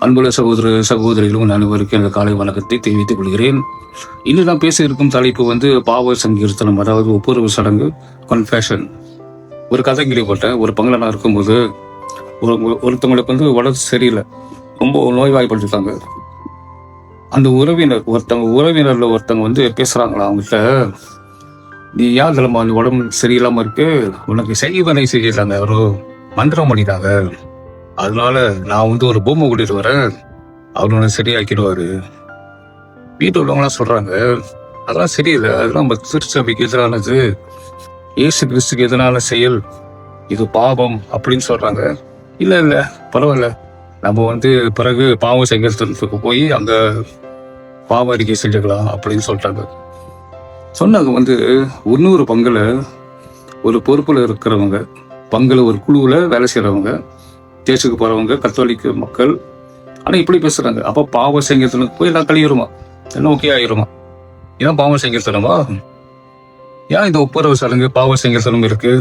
அன்புள்ள சகோதர சகோதரிகளும் அனைவருக்கும் எனது காலை வணக்கத்தை தெரிவித்துக் கொள்கிறேன். இன்று நான் பேச இருக்கும் தலைப்பு பாவ சங்கீர்த்தனம், அதாவது ஒப்புரவு சடங்கு, கன்ஃபெஷன். ஒரு கதை கேள்விப்பட்டேன். ஒரு பங்களனா இருக்கும்போது ஒருத்தவங்களுக்கு உடம்பு சரியில்லை, ரொம்ப நோய்வாய்ப்பட்டிருக்காங்க. அந்த உறவினர்ல ஒருத்தவங்க பேசுறாங்களா அவங்ககிட்ட, நீ ஏன் தலைமா அந்த உடம்பு சரியில்லாம இருக்கு, உனக்கு செய்வனை செய்யலாங்க, ஒரு மந்திரம் பண்ணிட்டாங்க, அதனால நான் ஒரு பொம்மை கூட்டிட்டு வரேன், அவர் உன்னை சரியாக்கிடுவாரு. வீட்டு உள்ளவங்களாம் சொல்றாங்க, அதெல்லாம் சரியில்லை, அதெல்லாம் நம்ம திருச்சபைக்கு எதிரானது, இயேசு கிறிஸ்துக்கு எதிரான செயல், இது பாவம் அப்படின்னு சொல்றாங்க. இல்ல இல்ல பரவாயில்ல, நம்ம பிறகு பாவம் சங்கீர்த்தனத்துக்கு போய் அங்க பாவ அறிக்கை செஞ்சுக்கலாம் அப்படின்னு சொல்றாங்க. சொன்னாங்க இன்னொரு பங்குல ஒரு பொறுப்புல இருக்கிறவங்க, பங்குல ஒரு குழுவுல வேலை செய்யறவங்க, தேர்ச்சுக்கு போறவங்க, கத்தோலிக்க மக்கள், ஆனா இப்படி பேசுறாங்க. அப்ப பாவ சங்கீர்த்தனுக்கு போய் எல்லாம் கழியுமா, எல்லாம் ஓகே ஆயிருமா? ஏன் பாவ சங்கீர்த்தனமா? ஏன் இந்த ஒப்புரவு சடங்கு பாவ சங்கீர்த்தனம் இருக்கு?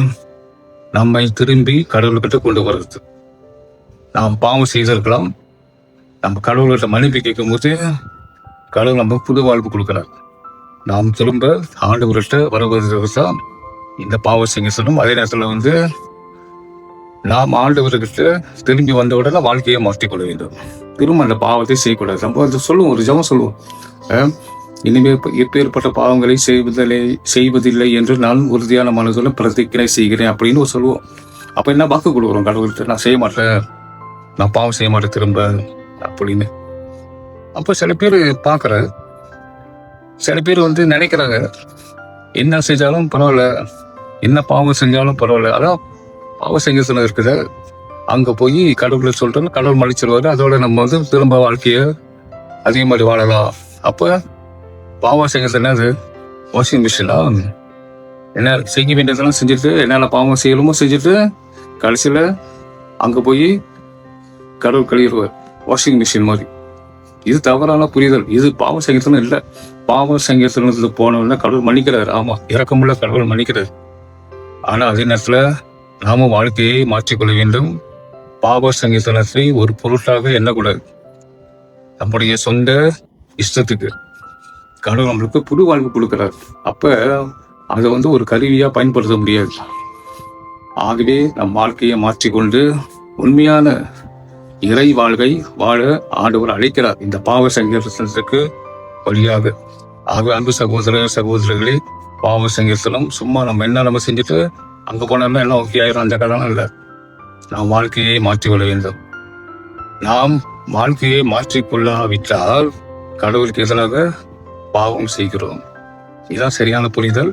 நம்மை திரும்பி கடவுள்கிட்ட கொண்டு வர்றது. நாம் பாவம் செய்திருக்கலாம், நம்ம கடவுள்கிட்ட மன்னிப்பு கேட்கும் போது கடவுள் நம்ம புது வாழ்வு கொடுக்கிறார். நாம் திரும்ப ஆண்டவர்கிட்ட வருவதுதான் இந்த பாவ சங்கீர்த்தனம். அதே நேரத்துல நாம் ஆண்டவர்கிட்ட திரும்பி வந்த உடனே வாழ்க்கையை மாற்றிக்கொள்ள வேண்டும். திரும்ப அந்த பாவத்தை செய்யக்கூடாது. நம்ம சொல்லுவோம், ஒரு ஜெபம் சொல்லுவோம், இனிமே எப்பேற்பட்ட பாவங்களை செய்வதில்லை என்று நான் உறுதியான மனதுடன் பிரதிஜை செய்கிறேன் அப்படின்னு சொல்லுவோம். அப்ப என்ன வாக்கு கொடுக்குறோம் கடவுள்கிட்ட, நான் செய்ய மாட்டேன், நான் பாவம் செய்ய மாட்டேன் திரும்ப அப்படின்னு. அப்ப சில பேர் பாக்குற, சில பேர் நினைக்கிறாங்க, என்ன செஞ்சாலும் பரவாயில்ல, என்ன பாவம் செஞ்சாலும் பரவாயில்ல, அதான் பாவ சங்கீர்த்தனம் இருக்குது, அங்க போய் கடவுளை சொல்றோம், கடவுள் மன்னிச்சிருவாரு, அதோட நம்ம திரும்ப வாழ்க்கைய அதே மாதிரி வாழலாம். அப்ப பாவ சங்கீர்த்தனம் அது வாஷிங் மிஷினா? என்ன செய்ய வேண்டியதெல்லாம் செஞ்சுட்டு, என்னென்ன பாவம் செய்யணுமோ செஞ்சுட்டு கடைசியில அங்க போய் கடவுள் கழுவிடுவார், வாஷிங் மிஷின் மாதிரி. இது தவறான புரிதல். இது பாவ சங்கீர்த்தனம் இல்லை. பாவ சங்கீர்த்தனத்துக்கு போனோம்னா கடவுள் மன்னிக்கிறார். ஆமா, இறக்கமுள்ள கடவுள் மன்னிக்கிறார். ஆனா அதே நேரத்துல நாம வாழ்க்கையை மாற்றிக்கொள்ள வேண்டும். பாவ சங்கீர்த்தனத்தை ஒரு பொருட்டாக எண்ணக்கூடாது. நம்முடைய சொந்த இஷ்டத்துக்கு கடவுள் நம்மளுக்கு புது வாழ்வு கொடுக்கிறார். அப்ப அதை ஒரு கருவியா பயன்படுத்த முடியாது. ஆகவே நம் வாழ்க்கையை மாற்றிக்கொண்டு உண்மையான இறை வாழ்வை வாழ ஆண்டவர் அழைக்கிறார் இந்த பாவ சங்கீர்த்தனத்துக்கு வழியாக. ஆகவே அன்பு சகோதர சகோதரர்களே, பாவ சங்கீர்த்தனம் சும்மா நம்ம செஞ்சுட்டு அங்க போனோம்னா எல்லாம் ஓகே ஆயிரும், அந்த கடன் இல்லை. நாம் வாழ்க்கையை மாற்றிக்கொள்ள வேண்டும். நாம் வாழ்க்கையை மாற்றிக்கொள்ளாவிட்டால் கடவுளுக்கு எதிராக பாவம் செய்கிறோம். இதுதான் சரியான புரிதல்.